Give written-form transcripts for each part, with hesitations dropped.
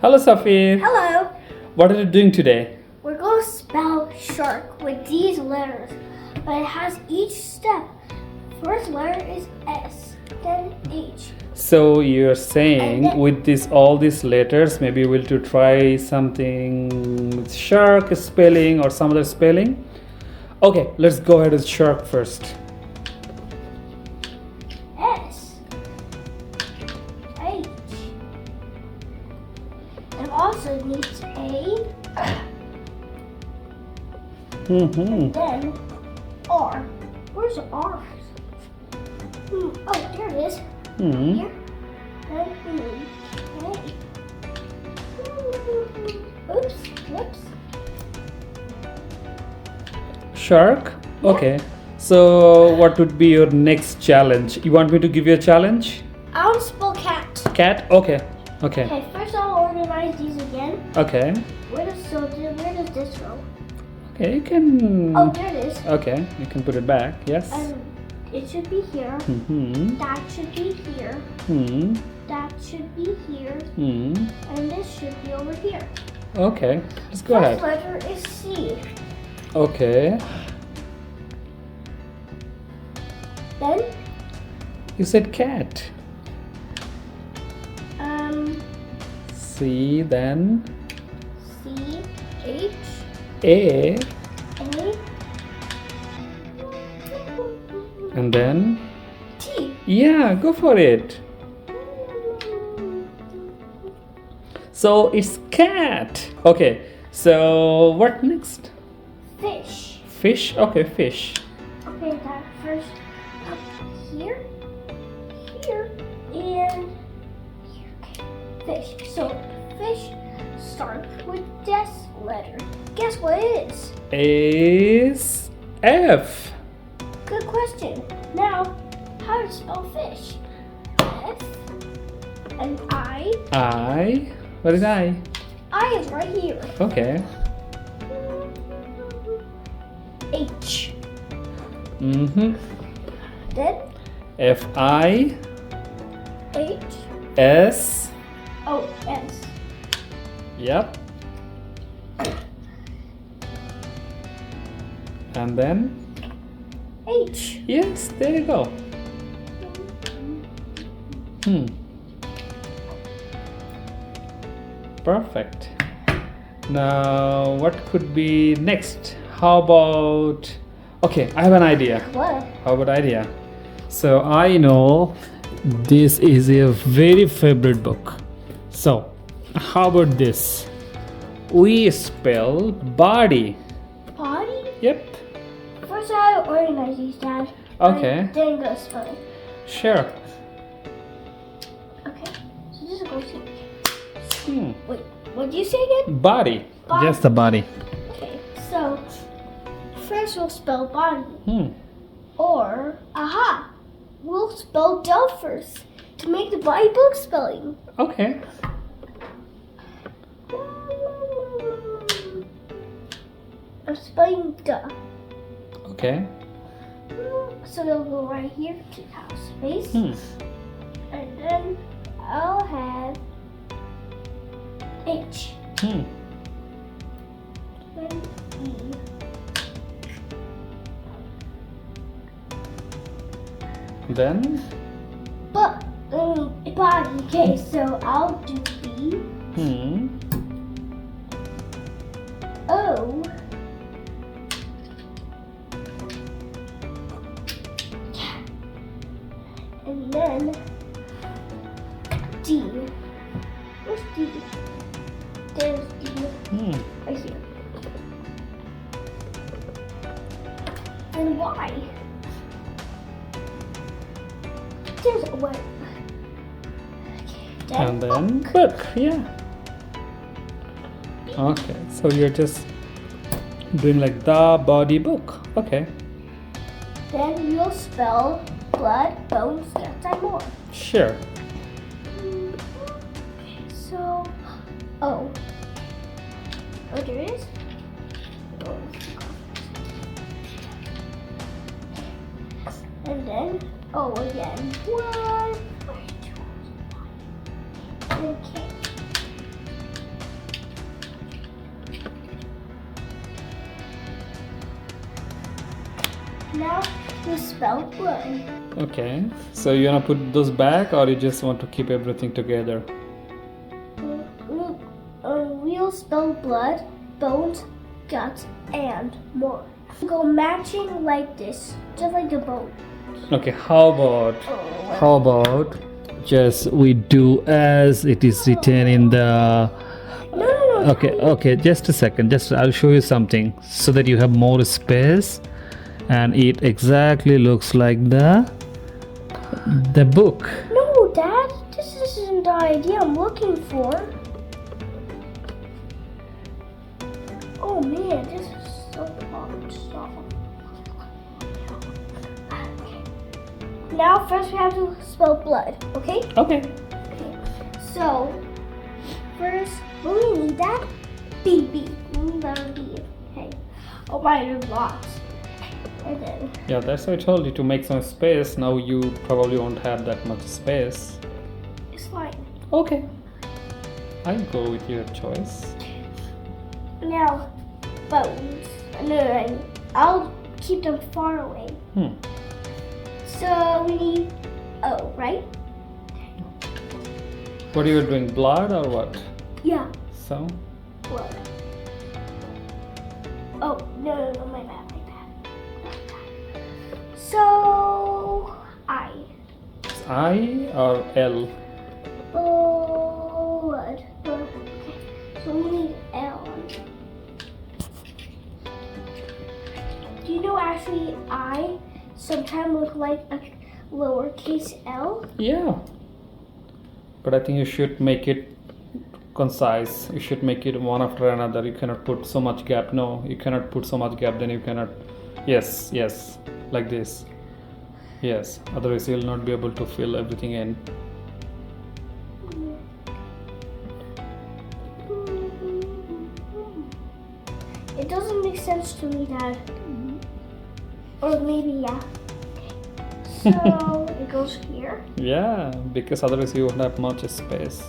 Hello, Safir. Hello. What are you doing today? We're going to spell shark with these letters, but it has each step. First letter is S, then H. So you're saying And then- with all these letters, maybe we'll to try something with shark spelling or some other spelling. Okay, let's go ahead with shark first. S, H. And also needs A, Mm-hmm. then R. Where's R? Oh, there it is. Hmm. Here. Then K. Oops, whoops. Shark. Okay. So what would be your next challenge? You want me to give you a challenge? I want to spell cat. Cat. Okay. Okay. Okay, first I'll organize these again. Okay. Where does this go? Okay. You can. Oh, there it is. Okay. You can put it back. Yes. It should be here. Mm-hmm. That should be here. Hmm. That should be here. Hmm. And this should be over here. Okay. Let's go First ahead. letter is C. Okay. Then, You said cat. C, then C, H, A, A, and then T. yeah, go for it. So it's cat. Okay. So what next? Fish. Fish. Okay, fish. Okay, that first up here, here, and here. Okay, fish. So fish starts with this letter. Guess what it is? Is F. Good question. Now, how to spell fish? F and I. I. What is I? I is right here. Okay. H. Mm-hmm. Then F I H. S. Oh, S. Yep. And then H. yes, there you go. Perfect. Now, what could be next? How about? Okay, I have an idea. What? How about idea? So I know this is a very favorite book. So, how about this? We spell body. Body? Yep. First, I have to organize these, Dad. Okay. Then go spelling. Sure. Okay. So this goes here. Hmm. Wait, what did you say again? Body. Body. Just the body. Okay. So first we'll spell body. Hmm. Or, aha, we'll spell duh first to make the body book spelling. Okay. I'm spelling duh. Okay. So it'll go right here to have space. Hmm. And then I'll have H. Hmm. Then E. Then. Body. Okay, so I'll do B. Hmm. O. And then D. Where's D? There's D Hmm. right here. And Y. There's a Y. Okay, And then book. Yeah. Okay. So you're just doing like the body book. Okay. Then you'll spell blood, bones, guts, and more. Sure. So, O. Oh, there it is. Oh. And then O again. One. Okay. Now you spell blood. Okay. So you wanna put those back, or you just want to keep everything together? We'll spell blood, bones, guts, and more. Go matching like this, just like the bone. Okay. How about just we do as it is written in the. No. Okay. Just a second. I'll show you something so that you have more space, and it exactly looks like the book. No, Dad. This isn't the idea I'm looking for. Oh man, this is so hard. Now first we have to spell blood, okay? Okay. So first we need that BB. That B. Okay. Oh my, there's lots. And then Yeah, that's why I told you to make some space. Now you probably won't have that much space. it's fine. Okay. I'll go with your choice. Now bones. No, I'll keep them far away. So we need O, right? What are you doing? Blood or what? Yeah. So? Blood. Oh, no, my bad. So, I. It's I or L? Blood. Okay. So we need L. Do you know actually I sometimes look like a lowercase L? Yeah. But I think you should make it concise. You should make it one after another. You cannot put so much gap. No, you cannot put so much gap, then you cannot. Yes. Like this. Yes. Otherwise, you will not be able to fill everything in. It doesn't make sense to me, Dad. Or maybe, yeah. So it goes here. Yeah, because otherwise you won't have much space.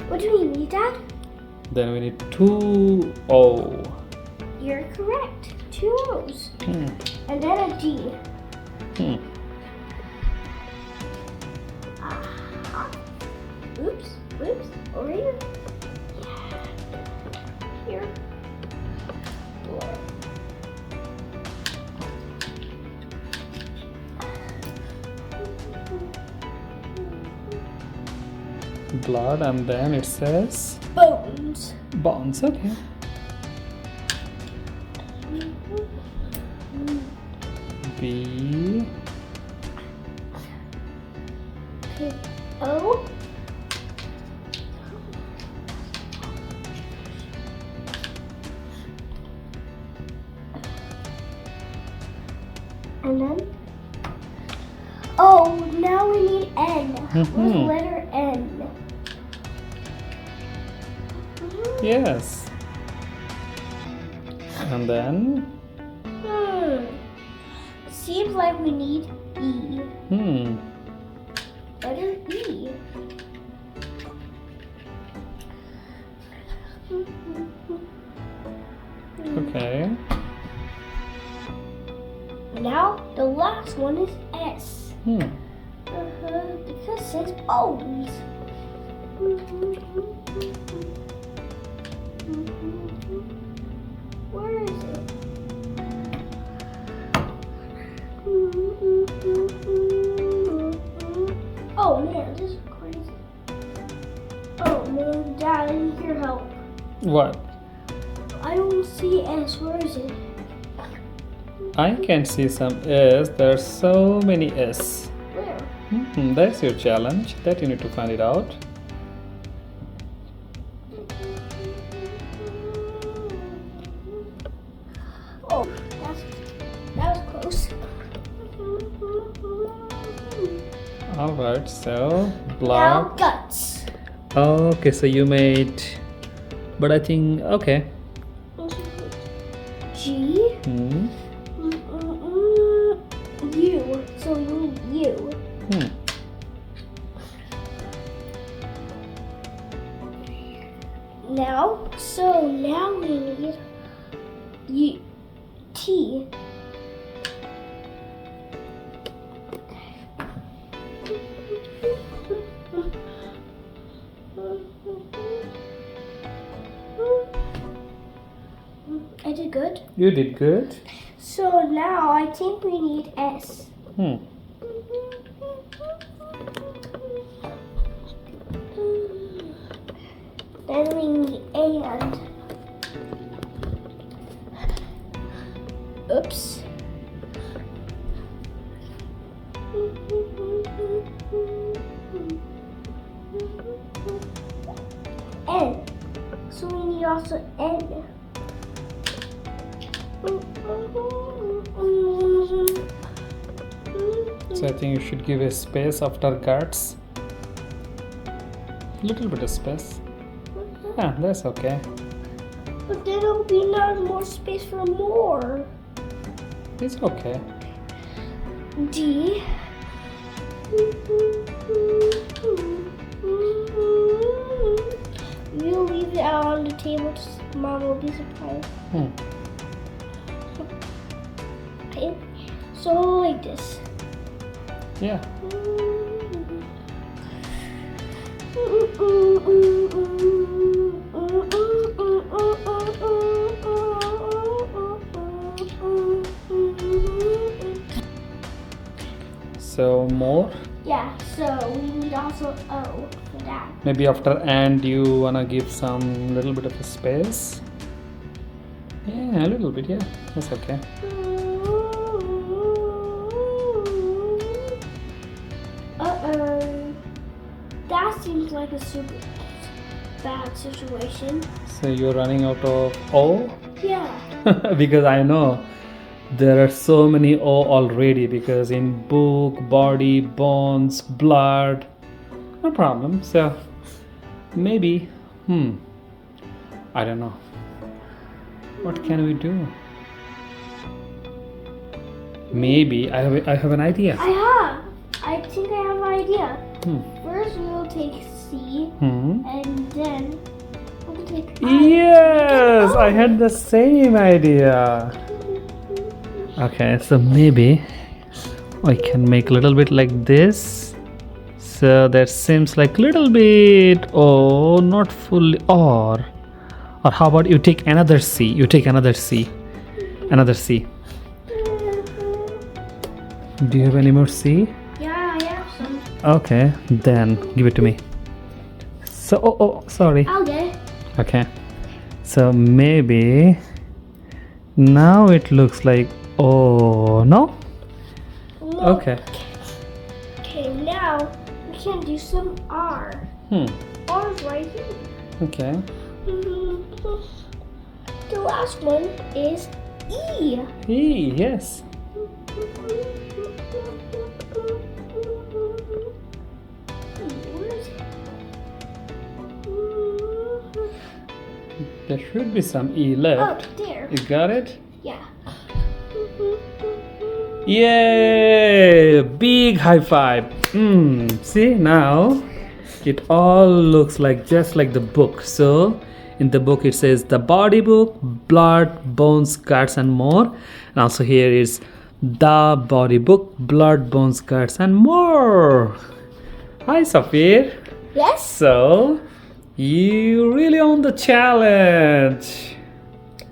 What do you need, Dad? Then we need 2 O. You're correct. 2 O's. And then a D. Aha. Oops. Over here. Here. Blood, and then it says Bones. bones. Okay. B. Okay. O. And then, oh, now we need N. What's the letter N? Yes. And then. Seems like we need E. Letter E. Okay. Now the last one is S. Because it says bones. Where is it? Oh man, this is crazy. Oh man, Dad, I need your help. What? I don't see S. Where is it? I can see some S. There are so many S. Where? That's your challenge. That you need to find it out. Oh, that was close. Alright, so Now blood. guts. Okay, so you made. But I think. Okay. G. U. So you need U. Now So now we need T. I did good. You did good. So now I think we need S. Then we need and. Oops. N. So we need also N. So I think you should give a space after guards. Little bit of space. Yeah, that's okay. But then it'll be not more space for more. It's okay. D. We'll leave it out on the table. Mom will be surprised. Okay. So like this. Yeah. So more. Yeah, so we need also O for that. Maybe after and you wanna give some little bit of a space. Yeah, a little bit. Yeah, that's okay. That seems like a super bad situation. So you're running out of O? Yeah. Because I know there are so many O already, because in book, body, bones, blood, no problem. So maybe, I don't know. What can we do? Maybe I have an idea. I think I have an idea. First we will take C and then we'll take I. Yes, I had the same idea. Okay, so maybe I can make a little bit like this. So that seems like little bit, oh, not fully, or how about you take another C? You take another C. Another C. Do you have any more C? Yeah, I have some. Okay, then give it to me. So, sorry. I'll get it. Okay, so maybe now it looks like, oh, no? No. Okay. Okay, now we can do some R. R's right here. Okay. The last one is E. E, yes. Where is it? There should be some E left. Oh, there. You got it? Yeah. Yay! Big high five. See, now it all looks like just like the book. So in the book it says the body book, blood, bones, guts and more. And also here is the body book, blood, bones, guts and more. Hi Safir. Yes? So you really own the challenge.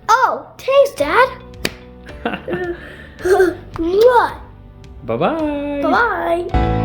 Oh, thanks, Dad. What? Bye-bye. Bye-bye.